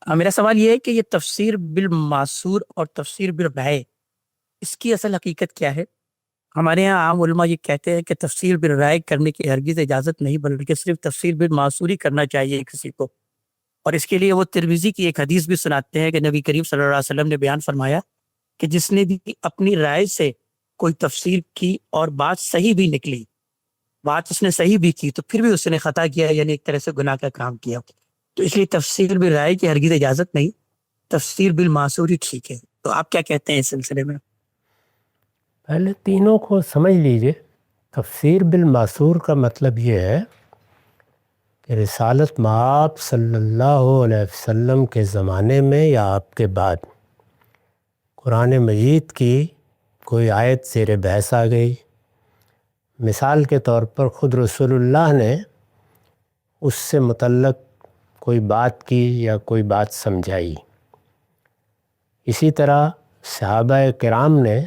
میرا سوال یہ ہے کہ یہ تفسیر بالمعصور اور تفسیر بالرائے، اس کی اصل حقیقت کیا ہے؟ ہمارے یہاں عام علماء یہ کہتے ہیں کہ تفسیر بالرائے کرنے کی ہرگز اجازت نہیں، بلکہ صرف تفسیر بالمعصور ہی کرنا چاہیے کسی کو۔ اور اس کے لیے وہ ترمذی کی ایک حدیث بھی سناتے ہیں کہ نبی کریم صلی اللہ علیہ وسلم نے بیان فرمایا کہ جس نے بھی اپنی رائے سے کوئی تفسیر کی اور بات صحیح بھی نکلی، بات اس نے صحیح بھی کی، تو پھر بھی اس نے خطا کیا، یعنی ایک طرح سے گناہ کا کام کیا۔ تو اس لیے تفسیر بالرائے کی ہرگز اجازت نہیں، تفسیر بالمعصور ہی ٹھیک ہے۔ تو آپ کیا کہتے ہیں اس سلسلے میں؟ پہلے تینوں کو سمجھ لیجئے۔ تفسیر بالمعصور کا مطلب یہ ہے کہ رسالت مآب صلی اللہ علیہ وسلم کے زمانے میں یا آپ کے بعد قرآن مجید کی کوئی آیت زیر بحث آ گئی، مثال کے طور پر خود رسول اللہ نے اس سے متعلق کوئی بات کی یا کوئی بات سمجھائی، اسی طرح صحابہ کرام نے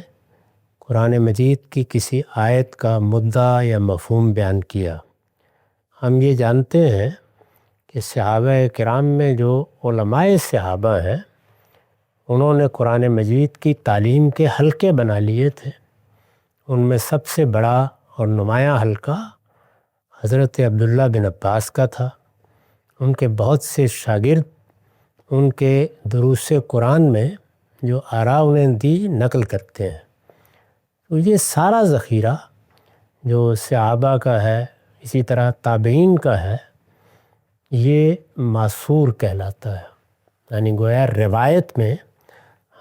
قرآن مجید کی کسی آیت کا مدعا یا مفہوم بیان کیا۔ ہم یہ جانتے ہیں کہ صحابہ کرام میں جو علماء صحابہ ہیں انہوں نے قرآن مجید کی تعلیم کے حلقے بنا لیے تھے۔ ان میں سب سے بڑا اور نمایاں حلقہ حضرت عبداللہ بن عباس کا تھا۔ ان کے بہت سے شاگرد ان کے دروس قرآن میں جو آراء انہیں دی نقل کرتے ہیں۔ تو یہ سارا ذخیرہ جو صحابہ کا ہے، اسی طرح تابعین کا ہے، یہ معصور کہلاتا ہے۔ یعنی گویا روایت میں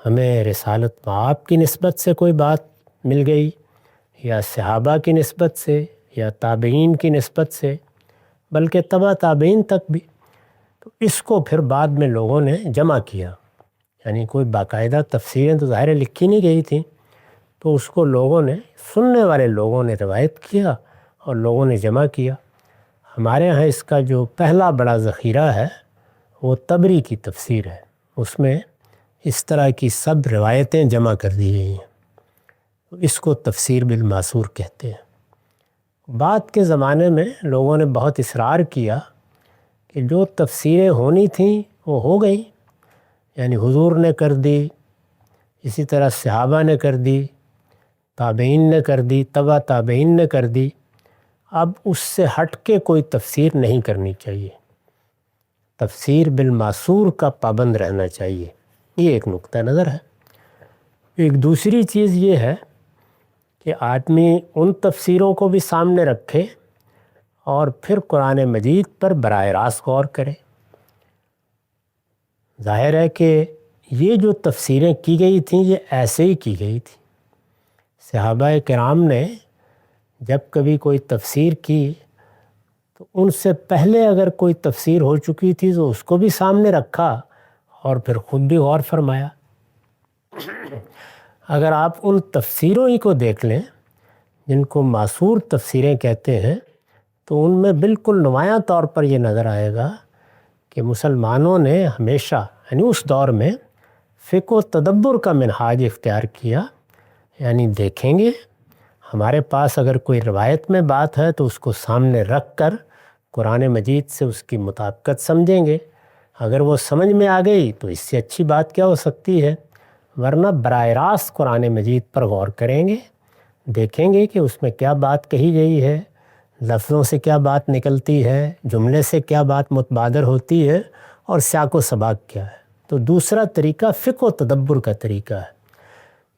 ہمیں رسالت مآب کی نسبت سے کوئی بات مل گئی، یا صحابہ کی نسبت سے، یا تابعین کی نسبت سے، بلکہ تبع تابعین تک بھی، تو اس کو پھر بعد میں لوگوں نے جمع کیا۔ یعنی کوئی باقاعدہ تفسیریں تو ظاہر لکھی نہیں گئی تھیں، تو اس کو لوگوں نے، سننے والے لوگوں نے روایت کیا اور لوگوں نے جمع کیا۔ ہمارے ہاں اس کا جو پہلا بڑا ذخیرہ ہے وہ طبری کی تفسیر ہے، اس میں اس طرح کی سب روایتیں جمع کر دی گئی ہیں، تو اس کو تفسیر بالمعصور کہتے ہیں۔ بعد کے زمانے میں لوگوں نے بہت اصرار کیا کہ جو تفسیریں ہونی تھیں وہ ہو گئیں، یعنی حضور نے کر دی، اسی طرح صحابہ نے کر دی، تابعین نے کر دی، تبع تابعین نے کر دی، اب اس سے ہٹ کے کوئی تفسیر نہیں کرنی چاہیے، تفسیر بالمعصور کا پابند رہنا چاہیے۔ یہ ایک نقطہ نظر ہے۔ ایک دوسری چیز یہ ہے کہ آدمی ان تفسیروں کو بھی سامنے رکھے اور پھر قرآن مجید پر براہ راست غور کرے۔ ظاہر ہے کہ یہ جو تفسیریں کی گئی تھیں یہ ایسے ہی کی گئی تھیں۔ صحابہ کرام نے جب کبھی کوئی تفسیر کی تو ان سے پہلے اگر کوئی تفسیر ہو چکی تھی تو اس کو بھی سامنے رکھا اور پھر خود بھی غور فرمایا۔ اگر آپ ان تفسیروں ہی کو دیکھ لیں جن کو معصور تفسیریں کہتے ہیں، تو ان میں بالکل نمایاں طور پر یہ نظر آئے گا کہ مسلمانوں نے ہمیشہ، یعنی اس دور میں، فقہ و تدبر کا منہاج اختیار کیا۔ یعنی دیکھیں گے ہمارے پاس اگر کوئی روایت میں بات ہے تو اس کو سامنے رکھ کر قرآن مجید سے اس کی مطابقت سمجھیں گے۔ اگر وہ سمجھ میں آ گئی تو اس سے اچھی بات کیا ہو سکتی ہے، ورنہ براہ راست قرآن مجید پر غور کریں گے، دیکھیں گے کہ اس میں کیا بات کہی گئی ہے، لفظوں سے کیا بات نکلتی ہے، جملے سے کیا بات متبادر ہوتی ہے، اور سیاق و سباق کیا ہے۔ تو دوسرا طریقہ فقہ و تدبر کا طریقہ ہے۔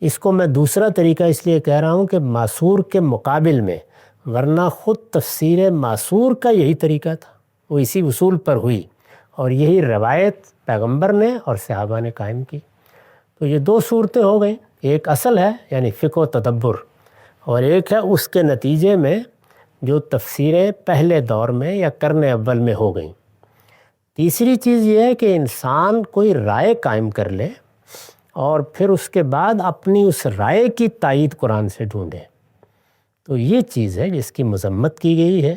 اس کو میں دوسرا طریقہ اس لیے کہہ رہا ہوں کہ معصور کے مقابل میں، ورنہ خود تفسیر معصور کا یہی طریقہ تھا، وہ اسی اصول پر ہوئی اور یہی روایت پیغمبر نے اور صحابہ نے قائم کی۔ تو یہ دو صورتیں ہو گئیں، ایک اصل ہے یعنی فقہ و تدبر، اور ایک ہے اس کے نتیجے میں جو تفسیریں پہلے دور میں یا قرن اول میں ہو گئیں۔ تیسری چیز یہ ہے کہ انسان کوئی رائے قائم کر لے اور پھر اس کے بعد اپنی اس رائے کی تائید قرآن سے ڈھونڈے، تو یہ چیز ہے جس کی مذمت کی گئی ہے،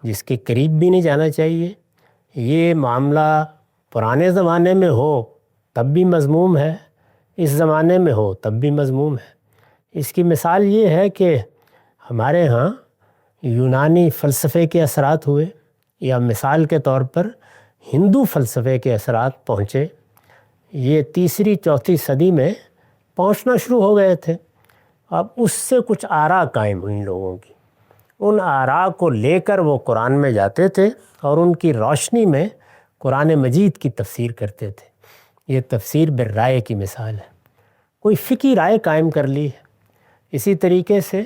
جس کے قریب بھی نہیں جانا چاہیے۔ یہ معاملہ پرانے زمانے میں ہو تب بھی مذموم ہے، اس زمانے میں ہو تب بھی مذموم ہے۔ اس کی مثال یہ ہے کہ ہمارے ہاں یونانی فلسفے کے اثرات ہوئے، یا مثال کے طور پر ہندو فلسفے کے اثرات پہنچے، یہ تیسری چوتھی صدی میں پہنچنا شروع ہو گئے تھے۔ اب اس سے کچھ آراء قائم ہوئیں لوگوں کی، ان آراء کو لے کر وہ قرآن میں جاتے تھے اور ان کی روشنی میں قرآن مجید کی تفسیر کرتے تھے۔ یہ تفسیر بالرائے کی مثال ہے۔ کوئی فقہی رائے قائم کر لی ہے، اسی طریقے سے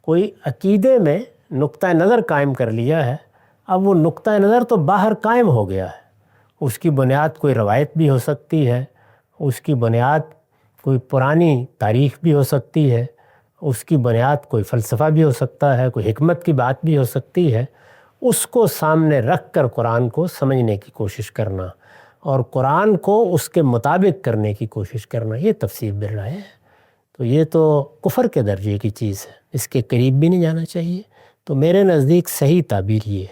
کوئی عقیدے میں نقطہ نظر قائم کر لیا ہے، اب وہ نقطہ نظر تو باہر قائم ہو گیا ہے، اس کی بنیاد کوئی روایت بھی ہو سکتی ہے، اس کی بنیاد کوئی پرانی تاریخ بھی ہو سکتی ہے، اس کی بنیاد کوئی فلسفہ بھی ہو سکتا ہے، کوئی حکمت کی بات بھی ہو سکتی ہے۔ اس کو سامنے رکھ کر قرآن کو سمجھنے کی کوشش کرنا اور قرآن کو اس کے مطابق کرنے کی کوشش کرنا، یہ تفسیر بالرائے ہے۔ تو یہ تو کفر کے درجے کی چیز ہے، اس کے قریب بھی نہیں جانا چاہیے۔ تو میرے نزدیک صحیح تعبیر یہ ہے۔